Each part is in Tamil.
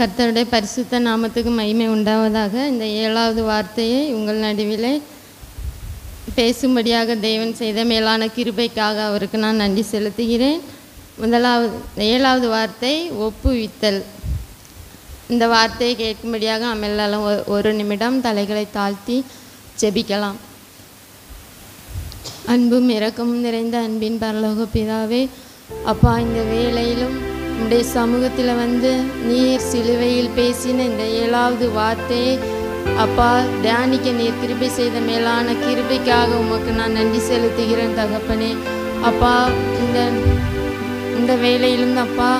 கர்த்தருடைய பரிசுத்த நாமத்துக்கு மகிமை உண்டாவதாக. இந்த 7வது வார்த்தையை உங்கள் நடுவிலே பேசும்படியாக தேவன் செய்த மேலான கிருபைக்காக அவருக்கு நான் நன்றி செலுத்துகிறேன். 7வது வார்த்தை ஒப்புவித்தல். இந்த வார்த்தையை கேட்கும்படியாக நாம் எல்லாரும் ஒரு நிமிடம் தலைகளை தாழ்த்தி ஜெபிக்கலாம். அன்பும் இரக்கமும் நிறைந்த அன்பின் பரலோக பிதாவே, அப்பா, இந்த வேளையிலும் உம்முடைய சமூகத்தில் வந்து நீர் சிலுவையில் பேசின இந்த 7வது வார்த்தையை அப்பா தியானிக்க நீர் கிருபை செய்த மேலான கிருபைக்காக உமக்கு நான் நன்றி செலுத்துகிறேன் தகப்பனே. அப்பா, இந்த வேளையிலும் அப்பா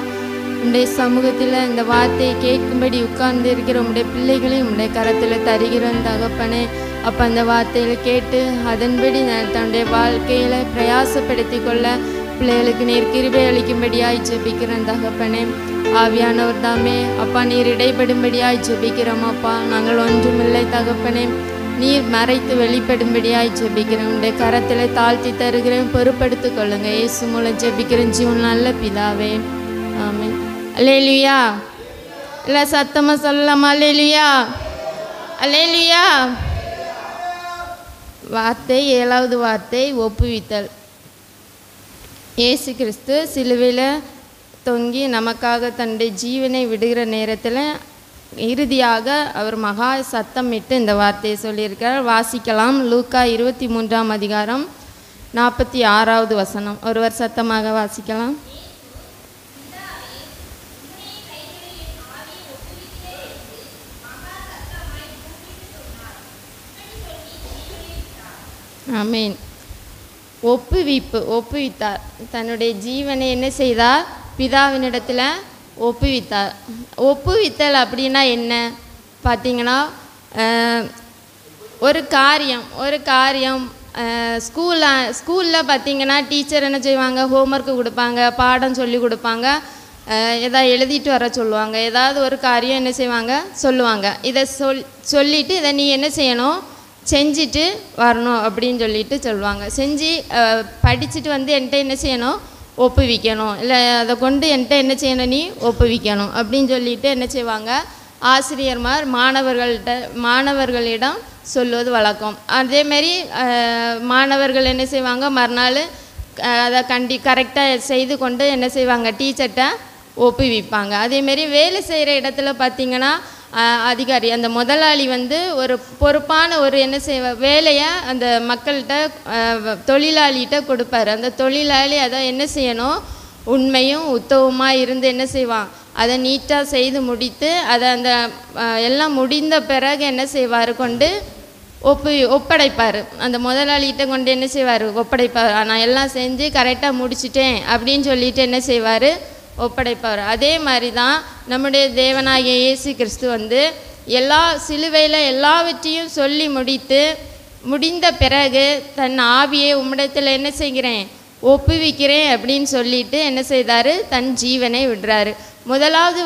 உம்முடைய சமூகத்தில் இந்த வார்த்தையை கேட்கும்படி உட்கார்ந்து இருக்கிற உம்முடைய பிள்ளைகளையும் உம்முடைய கரத்தில் தருகிறேன் தகப்பனே. அப்போ அந்த வார்த்தையில் கேட்டு அதன்படி நான் தன்னுடைய வாழ்க்கையில் பிரயாசப்படுத்தி கொள்ள பிள்ளைகளுக்கு நீர் கிருபை அளிக்கும்படியாய் ஜெபிக்கிறேன் தகப்பனே. ஆவியானவர் தாமே அப்பா நீர் இடைப்படும்படியாய் ஜெபிக்கிறோம் அப்பா. நாங்கள் ஒன்றுமில்லை தகப்பனே, நீர் மறைத்து வெளிப்படும்படியாய் ஜெபிக்கிறேன். உடைய கரத்தில் தாழ்த்தி தருகிறேன், பொறுப்படுத்திக் கொள்ளுங்க. இயேசு மூலம் ஜெபிக்கிறேன் ஜீவன் நல்ல பிதாவே, ஆமென். அல்லேலூயா. இல்லை சத்தமாக சொல்லலாமா? அல்லேலூயா, அல்லேலூயா. வார்த்தை 7வது வார்த்தை ஒப்புவித்தல். இயேசு கிறிஸ்து சிலுவையில் தொங்கி நமக்காக தன்னுடைய ஜீவனை விடுகிற நேரத்தில் இறுதியாக அவர் மகா சத்தமிட்டு இந்த வார்த்தையை சொல்லியிருக்கிறார். வாசிக்கலாம். லூக்கா 23ஆம் அதிகாரம் 46வது வசனம். ஒருவர் சத்தமாக வாசிக்கலாம். ஆமென். ஒப்புவித்தார். தன்னுடைய ஜீவனை என்ன செய்தார்? பிதாவினிடத்தில் ஒப்புவித்தார். ஒப்புவித்தல் அப்படின்னா என்ன பார்த்தீங்கன்னா, ஒரு காரியம் ஸ்கூலில் பார்த்தீங்கன்னா டீச்சர் என்ன செய்வாங்க? ஹோம்ஒர்க்கு கொடுப்பாங்க, பாடம் சொல்லி கொடுப்பாங்க, எதாவது எழுதிட்டு வர சொல்லுவாங்க. ஏதாவது ஒரு காரியம் என்ன செய்வாங்க? சொல்லுவாங்க. இதை சொல்லிவிட்டு இதை நீ என்ன செய்யணும்? செஞ்சுட்டு வரணும் அப்படின்னு சொல்லிட்டு சொல்லுவாங்க. செஞ்சு படிச்சுட்டு வந்து என்கிட்ட என்ன செய்யணும்? ஒப்புவிக்கணும். இல்லை அதை கொண்டு என்கிட்ட என்ன செய்யணும்? நீ ஒப்புவிக்கணும் அப்படின்னு சொல்லிட்டு என்ன செய்வாங்க? ஆசிரியர்மார் மாணவர்களிடம் சொல்லுவது வழக்கம். அதேமாரி மாணவர்கள் என்ன செய்வாங்க? மறுநாள் அதை கரெக்டாக செய்து கொண்டு என்ன செய்வாங்க? டீச்சர்கிட்ட ஒப்புவிப்பாங்க. அதேமாரி வேலை செய்கிற இடத்துல பார்த்திங்கன்னா அதிகாரி, அந்த முதலாளி வந்து ஒரு பொறுப்பான ஒரு என்ன வேலையை அந்த மக்கள்கிட்ட தொழிலாளிகிட்ட கொடுப்பார். அந்த தொழிலாளி அதை என்ன செய்யணும்? உண்மையும் உத்தவமாக இருந்து என்ன செய்வான்? அதை நீட்டாக செய்து முடித்து அதை அந்த எல்லாம் முடிந்த பிறகு என்ன செய்வார்? கொண்டு ஒப்படைப்பார். அந்த முதலாளிகிட்ட கொண்டு என்ன செய்வார்? ஒப்படைப்பார். நான் எல்லாம் செஞ்சு கரெக்டாக முடிச்சிட்டேன் அப்படின்னு சொல்லிட்டு என்ன செய்வார்? ஒப்படைப்பார். அதே மாதிரி தான் நம்முடைய தேவனாகிய இயேசு கிறிஸ்து வந்து சிலுவையில் எல்லாவற்றையும் சொல்லி முடிந்த பிறகு தன் ஆவியை உம்மிடத்தில் என்ன செய்கிறேன்? ஒப்புவிக்கிறேன் அப்படின்னு சொல்லிட்டு என்ன செய்தார்? தன் ஜீவனை விடுறாரு. முதலாவது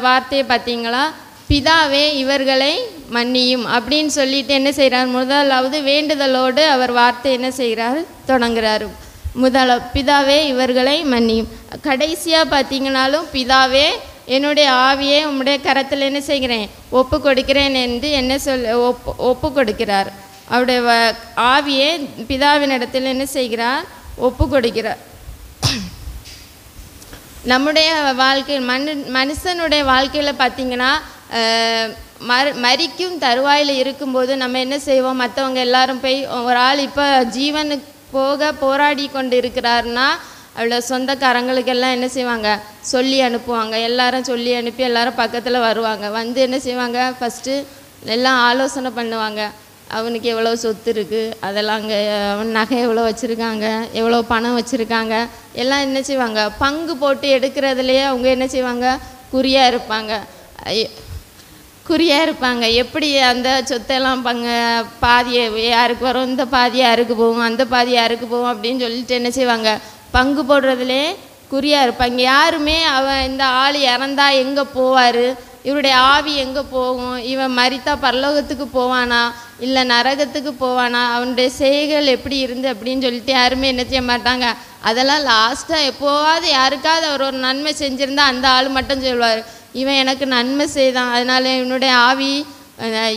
வார்த்தையை பார்த்தீங்களா? பிதாவே இவர்களை மன்னியும் அப்படின்னு சொல்லிட்டு என்ன செய்கிறார்? முதலாவது வேண்டுதலோடு அவர் வார்த்தை என்ன செய்கிறார்? தொடங்குகிறார். பிதாவே இவர்களை மன்னியும். கடைசியாக பார்த்தீங்கன்னாலும் பிதாவே என்னுடைய ஆவியை உம்முடைய கரத்தில் என்ன செய்கிறேன்? ஒப்பு கொடுக்கிறேன் என்று என்ன ஒப்பு கொடுக்கிறார். அவருடைய ஆவியை பிதாவினிடத்தில் என்ன செய்கிறார்? ஒப்பு கொடுக்கிறார். நம்முடைய வாழ்க்கையில் மனுஷனுடைய வாழ்க்கையில் பார்த்திங்கன்னா மரிக்கும் தருவாயில் இருக்கும்போது நம்ம என்ன செய்வோம்? மற்றவங்க எல்லாரும் போய் ஒரு ஆள் இப்போ ஜீவனுக்கு போக போராடி கொண்டு இருக்கிறாருன்னா அவளை சொந்தக்காரங்களுக்கெல்லாம் என்ன செய்வாங்க? சொல்லி அனுப்புவாங்க. எல்லாரும் சொல்லி அனுப்பி எல்லாரும் பக்கத்தில் வருவாங்க. வந்து என்ன செய்வாங்க? ஃபஸ்ட்டு எல்லாம் ஆலோசனை பண்ணுவாங்க. அவனுக்கு எவ்வளோ சொத்து இருக்குது, அதெல்லாம் அங்கே அவன் நகை எவ்வளோ வச்சுருக்காங்க, எவ்வளோ பணம் வச்சுருக்காங்க, எல்லாம் என்ன செய்வாங்க? பங்கு போட்டு எடுக்கிறதுலையே அவங்க என்ன செய்வாங்க? குறியாக இருப்பாங்க. எப்படி அந்த சொத்தெல்லாம் பாதி யாருக்கு வரும், இந்த பாதி யாருக்கு போகும், அந்த பாதி யாருக்கு போகும் அப்படின்னு சொல்லிட்டு என்ன செய்வாங்க? பங்கு போடுறதுலே குறியாக இருப்பாங்க. யாருமே அவன் இந்த ஆள் இறந்தா எங்கே போவார், இவருடைய ஆவி எங்கே போகும், இவன் மரித்தா பரலோகத்துக்கு போவானா இல்லை நரகத்துக்கு போவானா, அவனுடைய செய்கைகள் எப்படி இருந்து அப்படின்னு சொல்லிட்டு யாருமே என்ன செய்ய மாட்டாங்க. அதெல்லாம் லாஸ்ட்டாக எப்போவாது யாருக்காவது அவர் ஒரு நன்மை செஞ்சுருந்தா அந்த ஆள் மட்டும் சொல்லுவார், இவன் எனக்கு நன்மை செய்தான், அதனால் இவனுடைய ஆவி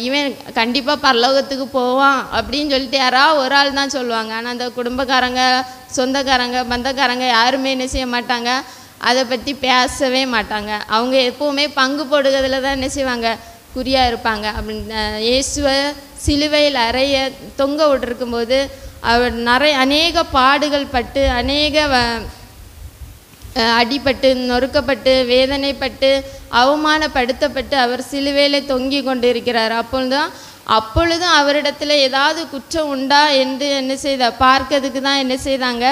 இவன் கண்டிப்பாக பரலோகத்துக்கு போவான் அப்படின்னு சொல்லிட்டு யாராவது ஒரு ஆள் தான் சொல்லுவாங்க. ஆனால் அந்த குடும்பக்காரங்க, சொந்தக்காரங்க, பந்தக்காரங்க யாருமே என்ன செய்ய மாட்டாங்க, அதை பற்றி பேசவே மாட்டாங்க. அவங்க எப்போவுமே பங்கு போடுறதுல தான் என்ன செய்வாங்க, குறியாக இருப்பாங்க. அப்படின்னு இயேசுவை சிலுவையில் அறைய தொங்க விட்டுருக்கும்போது அவர் அநேக பாடுகள் பட்டு, அநேக அடிபட்டு, நொறுக்கப்பட்டு, வேதனைப்பட்டு, அவமானப்படுத்தப்பட்டு அவர் சிலுவையில் தொங்கி கொண்டு இருக்கிறார். அப்பொழுதும் அவரிடத்துல ஏதாவது குற்றம் உண்டா என்று என்ன செய்தார், பார்க்கறதுக்கு தான் என்ன செய்தாங்க,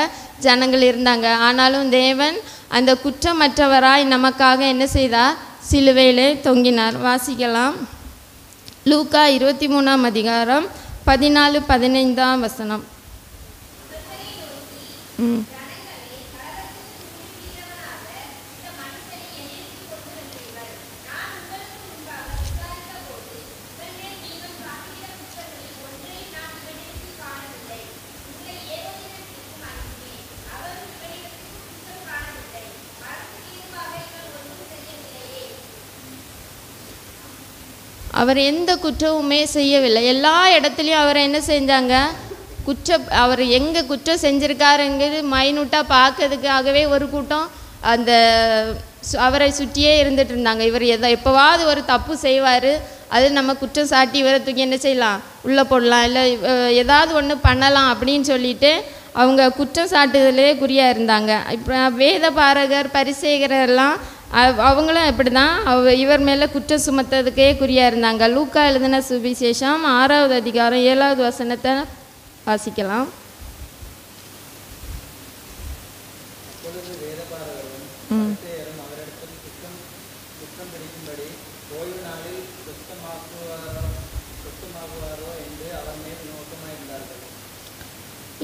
ஜனங்கள் இருந்தாங்க. ஆனாலும் தேவன் அந்த குற்றமற்றவராய் நமக்காக என்ன செய்தார், சிலுவையிலே தொங்கினார். வாசிக்கலாம். லூக்கா 23ஆம் அதிகாரம் 14-15 வசனம். அவர் எந்த குற்றமுமே செய்யவில்லை. எல்லா இடத்துலையும் அவரை என்ன செஞ்சாங்க, அவர் எங்கே குற்றம் செஞ்சுருக்காருங்கிறது மைனூட்டாக பார்க்கறதுக்காகவே ஒரு கூட்டம் அந்த அவரை சுற்றியே இருந்துட்டு இருந்தாங்க. இவர் எப்போவாவது ஒரு தப்பு செய்வார், அது நம்ம குற்றம் சாட்டி இவரை தூக்கி என்ன செய்யலாம், உள்ளே போடலாம், இல்லை ஏதாவது ஒன்று பண்ணலாம் அப்படின்னு சொல்லிட்டு அவங்க குற்றம் சாட்டுதலே குறியாக இருந்தாங்க. இப்போ வேத பாரகர், பரிசேயரெல்லாம் அவங்களும் இப்படி தான் இவர் மேலே குற்றம் சுமத்துறதுக்கே குறியாக இருந்தாங்க. லூக்கா எழுதின சுவிசேஷம் 6ஆவது அதிகாரம் 7வது வசனத்தை வாசிக்கலாம்.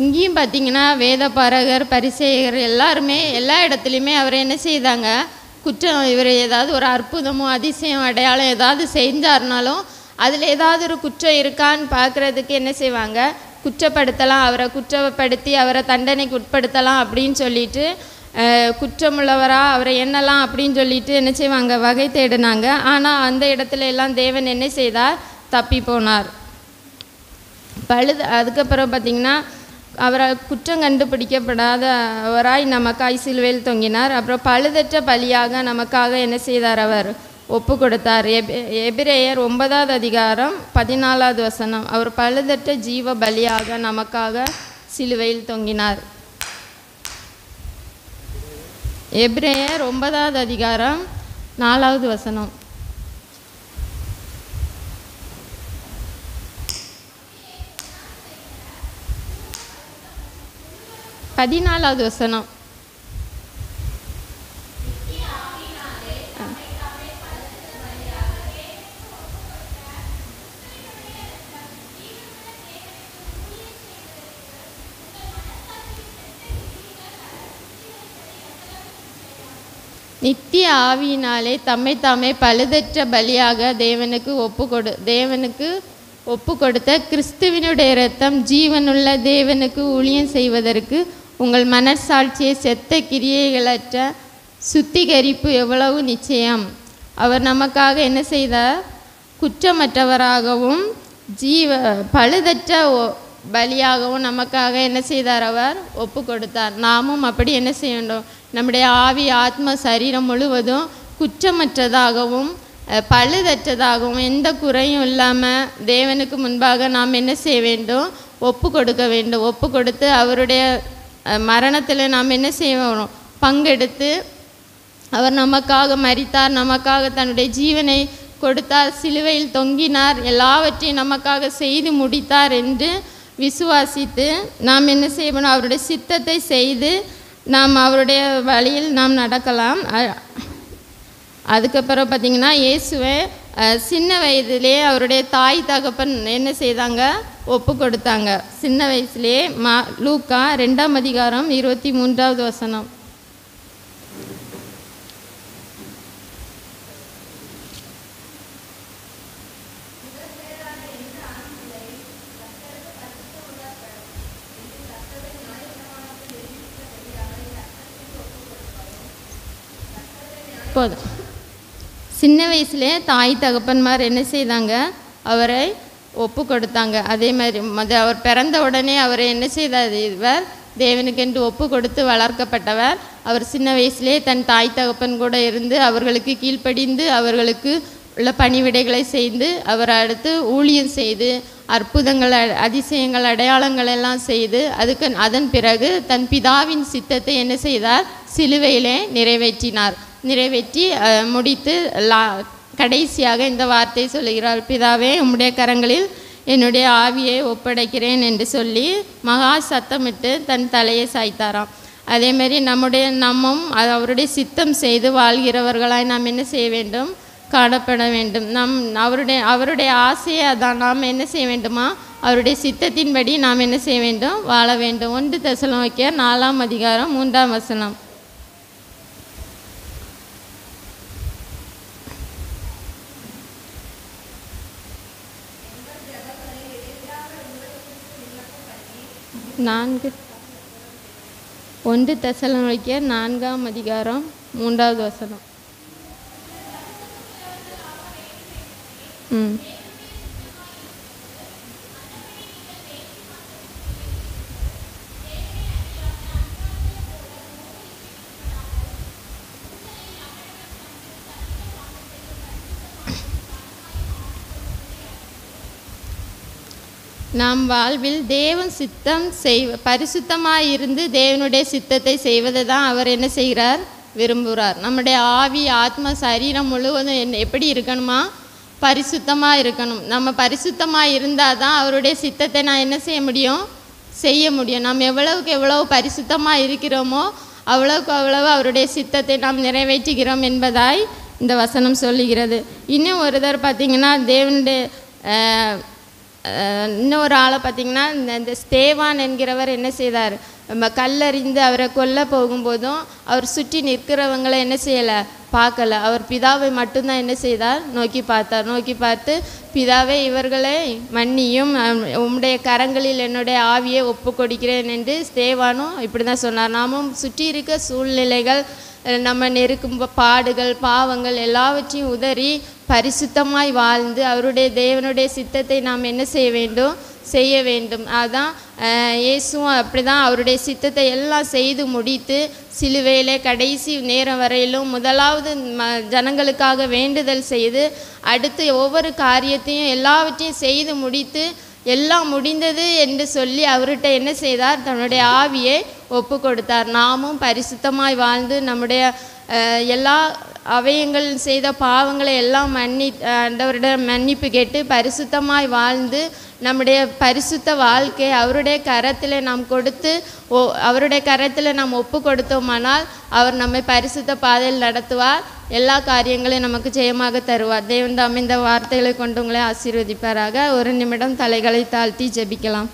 இங்கேயும் பார்த்தீங்கன்னா வேத பாரகர், பரிசேயர் எல்லாருமே எல்லா இடத்துலையுமே அவரை என்ன செய்தாங்க, குற்றம், இவர் ஏதாவது ஒரு அற்புதமோ அதிசயம் அடையாளம் ஏதாவது செஞ்சார்னாலும் அதில் ஏதாவது ஒரு குற்றம் இருக்கான்னு பார்க்குறதுக்கு என்ன செய்வாங்க, குற்றப்படுத்தலாம், அவரை குற்றப்படுத்தி அவரை தண்டனைக்கு உட்படுத்தலாம் அப்படின்னு சொல்லிட்டு குற்றமுள்ளவரா அவரை எண்ணலாம் அப்படின்னு சொல்லிட்டு என்ன செய்வாங்க, வகை தேடினாங்க. ஆனால் அந்த இடத்துல எல்லாம் தேவன் என்ன செய்தார், தப்பி போனார். அதுக்கப்புறம் பார்த்திங்கன்னா அவரை குற்றம் கண்டுபிடிக்கப்படாத அவராய் நமக்காய் சிலுவையில் தொங்கினார். அப்புறம் பழுதற்ற பலியாக நமக்காக என்ன செய்தார், அவர் ஒப்பு கொடுத்தார். எபிரேயர் 9ஆவது அதிகாரம் 14வது வசனம். அவர் பழுதற்ற ஜீவ பலியாக நமக்காக சிலுவையில் தொங்கினார். எபிரேயர் 9ஆவது அதிகாரம் 4வது வசனம். 14வது வசனம். நித்திய ஆவியினாலே தம்மை தாமே பழுதற்ற பலியாக தேவனுக்கு ஒப்பு கொடுத்த கிறிஸ்துவினுடைய இரத்தம் ஜீவனுள்ள தேவனுக்கு ஊழியம் செய்வதற்கு உங்கள் மனசாட்சியை செத்த கிரியைகளற்ற சுத்திகரிப்பு எவ்வளவு நிச்சயம். அவர் நமக்காக என்ன செய்தார், குற்றமற்றவராகவும் பழுதற்ற பலியாகவும் நமக்காக என்ன செய்தார், அவர் ஒப்பு கொடுத்தார். நாமும் அப்படி என்ன செய்ய வேண்டும், நம்முடைய ஆவி ஆத்ம சரீரம் முழுவதும் குற்றமற்றதாகவும் பழுதற்றதாகவும் எந்த குறையும் இல்லாமல் தேவனுக்கு முன்பாக நாம் என்ன செய்ய வேண்டும், ஒப்பு கொடுக்க வேண்டும். ஒப்பு கொடுத்து அவருடைய மரணத்தில் நாம் என்ன செய்வோம், பங்கெடுத்து அவர் நமக்காக மரித்தார், நமக்காக தன்னுடைய ஜீவனை கொடுத்தார், சிலுவையில் தொங்கினார், எல்லாவற்றையும் நமக்காக செய்து முடித்தார் என்று விசுவாசித்து நாம் என்ன செய்யணும், அவருடைய சித்தத்தை செய்து நாம் அவருடைய வழியில் நாம் நடக்கலாம். அதுக்கப்புறம் பார்த்திங்கன்னா இயேசுவை சின்ன வயதிலே அவருடைய தாய் தகப்பன் என்ன செய்தாங்க, ஒப்பு கொடுத்தாங்க. சின்ன வயசுலேயே லூக்கா 2ஆம் அதிகாரம் 23வது வசனம். சின்ன வயசுலேயே தாய் தகப்பன்மார் என்ன செய்தாங்க, அவரை ஒப்பு கொடுத்தாங்க. அதே மாதிரி அவர் பிறந்த உடனே அவரை என்ன செய்தார், இவர் தேவனுக்கென்று ஒப்பு கொடுத்து வளர்க்கப்பட்டவர். அவர் சின்ன வயசுலேயே தன் தாய் தகப்பன் கூட இருந்து அவர்களுக்கு கீழ்ப்படிந்து அவர்களுக்கு உள்ள பணிவிடைகளை செய்து அவர் அடுத்து ஊழியம் செய்து அற்புதங்கள் அதிசயங்கள் அடையாளங்கள் எல்லாம் செய்து அதன் பிறகு தன் பிதாவின் சித்தத்தை என்ன செய்தார், சிலுவையிலே நிறைவேற்றி முடித்து கடைசியாக இந்த வார்த்தை சொல்லுகிறார், பிதாவே உம்முடைய கரங்களில் என்னுடைய ஆவியை ஒப்படைக்கிறேன் என்று சொல்லி மகா சத்தமிட்டு தன் தலையை சாய்த்தாராம். அதேமாரி நம்மும் அவருடைய சித்தம் செய்து வாழ்கிறவர்களாய் நாம் என்ன செய்ய வேண்டும், காணப்பட வேண்டும். அவருடைய ஆசையை அதான் நாம் என்ன செய்ய வேண்டுமா, அவருடைய சித்தத்தின்படி நாம் என்ன செய்ய வேண்டும், வாழ வேண்டும். 1 தெசலோனிக்கேயர் 4ஆம் அதிகாரம் 3ஆம் வசனம். நான்கு 1 தெசலோனிக்கேயர் 4ஆம் அதிகாரம் 3ஆவது வசனம். நாம் வாழ்வில் தேவன் சித்தம் பரிசுத்தமாக இருந்து தேவனுடைய சித்தத்தை செய்வதை தான் அவர் என்ன செய்கிறார், விரும்புகிறார். நம்முடைய ஆவி ஆத்மா சரீரம் முழுவதும் எப்படி இருக்கணுமா, பரிசுத்தமாக இருக்கணும். நம்ம பரிசுத்தமாக இருந்தால் தான் அவருடைய சித்தத்தை நான் என்ன செய்ய முடியும். நாம் எவ்வளவுக்கு எவ்வளவு பரிசுத்தமாக இருக்கிறோமோ அவ்வளவுக்கு அவ்வளவு அவருடைய சித்தத்தை நாம் நிறைவேற்றுகிறோம் என்பதாய் இந்த வசனம் சொல்லுகிறது. இன்னும் ஒருத்தர் பார்த்திங்கன்னா தேவனுடைய இன்னொரு ஆளை பார்த்திங்கன்னா இந்த ஸ்தேவான் என்கிறவர் என்ன செய்தார், கல்லறிந்து அவரை கொல்ல போகும்போதும் அவர் சுற்றி நிற்கிறவங்களை என்ன செய்யலை, பார்க்கல. அவர் பிதாவை மட்டும்தான் என்ன செய்தார், நோக்கி பார்த்து பிதாவே இவர்களை மன்னியும், உம்முடைய கரங்களில் என்னுடைய ஆவியை ஒப்பு கொடுக்கிறேன் என்று ஸ்தேவானும் இப்படி தான் சொன்னார். நாமும் சுற்றி இருக்க சூழ்நிலைகள் நம்ம நெருக்கும் பாடுகள் பாவங்கள் எல்லாவற்றையும் உதறி பரிசுத்தமாய் வாழ்ந்து தேவனுடைய சித்தத்தை நாம் என்ன செய்ய வேண்டும். அதான் இயேசுவும் அப்படி தான் அவருடைய சித்தத்தை எல்லாம் செய்து முடித்து சிலுவையிலே கடைசி நேரம் வரையிலும் முதலாவது ஜனங்களுக்காக வேண்டுதல் செய்து அடுத்து ஒவ்வொரு காரியத்தையும் எல்லாவற்றையும் செய்து முடித்து எல்லாம் முடிந்தது என்று சொல்லி அவர்கிட்ட என்ன செய்தார், தன்னுடைய ஆவியை ஒப்பு கொடுத்தார். நாமும் பரிசுத்தமாய் வாழ்ந்து நம்முடைய எல்லா அவயங்கள் செய்த பாவங்களை எல்லாம் ஆண்டவரிடம் மன்னிப்பு கேட்டு பரிசுத்தமாய் வாழ்ந்து நம்முடைய பரிசுத்த வாழ்க்கை அவருடைய கரத்தில் நாம் கொடுத்து அவருடைய கரத்தில் நாம் ஒப்பு கொடுத்தோமானால் அவர் நம்மை பரிசுத்த பாதையில் நடத்துவார். எல்லா காரியங்களையும் நமக்கு ஜெயமாக தருவார். தேவன் தாமே இந்த வார்த்தைகளை கொண்டு உங்களை ஆசீர்வதிப்பாராக. ஒரு நிமிடம் தலைகளை தாழ்த்தி ஜெபிக்கலாம்.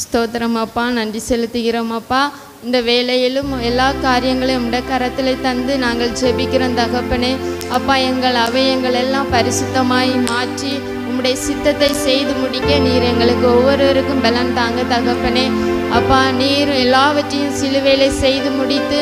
ஸ்தோத்திரம் அப்பா, நன்றி செலுத்துகிறோம் அப்பா. இந்த வேலையிலும் எல்லா காரியங்களையும் உடைய கரத்தில் தந்து நாங்கள் ஜெபிக்கிறோம் தகப்பனே. அப்பா, எங்கள் அவயங்கள் எல்லாம் பரிசுத்தமாய் மாற்றி உம்முடைய சித்தத்தை செய்து முடிக்க நீர் எங்களுக்கு ஒவ்வொருவருக்கும் பலன் தாங்க தகப்பனே. அப்பா, நீர் எல்லாவற்றையும் சிலுவையிலே செய்து முடித்து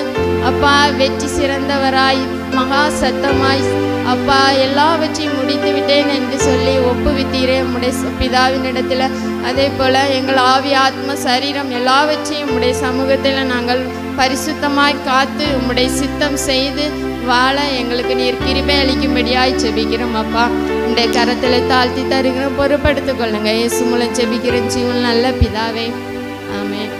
அப்பா வெற்றி சிறந்தவராய் மகா சத்தமாய் அப்பா எல்லாவற்றையும் முடித்து விட்டேன் என்று சொல்லி ஒப்புவித்தீரே உம்முடைய பிதாவினிடத்தில். அதே போல் எங்கள் ஆவி ஆத்ம சரீரம் எல்லாவற்றையும் உம்முடைய சமூகத்தில் நாங்கள் பரிசுத்தமாய் காத்து உம்முடைய சித்தம் செய்து வாழ எங்களுக்கு நீர் கிருபை அளிக்கும்படியாய் ஜெபிக்கிறோம் அப்பா. உடைய கரத்தில் தாழ்த்தி தருகிறோம், பொறுப்படுத்திக் கொள்ளுங்க. இயேசு மூலம் ஜெபிக்கிறேன் ஜீவன் நல்ல பிதாவே, ஆமென்.